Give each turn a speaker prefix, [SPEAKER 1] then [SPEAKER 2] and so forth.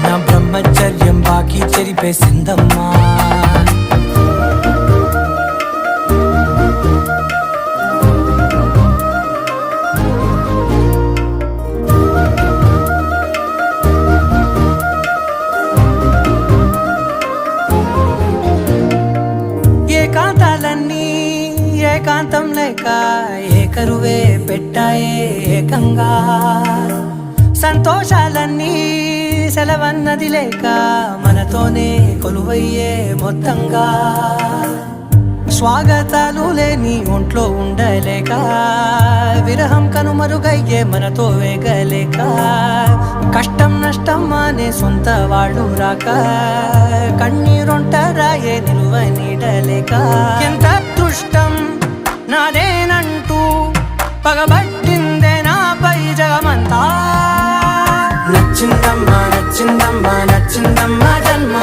[SPEAKER 1] నా బ్రహ్మచర్యం బాకీ చెరిపేసిందమ్మా. ఏకాంతాలన్నీ ఏకాంతం లేక ఏకరువే పెట్టాయే ఏకంగా, సంతోషాలన్నీ సెలవన్నది లేక మనతోనే కొలువయ్యే మొత్తంగా, స్వాగతాలు లేని ఒంట్లో ఉండలేక విరహం కనుమరుగయ్యే మనతో వేగలేక, కష్టం నష్టం అనే సొంత వాళ్ళు రాక కన్నీరొంటరాయే నిలువ నీడలేక, ఎంత అదృష్టం నాదేనంటూ పగబట్టిందే నాపై జగమంతా. నచ్చిందమ్మా నచ్చిందమ్మా నచ్చిందమ్మా జన్మ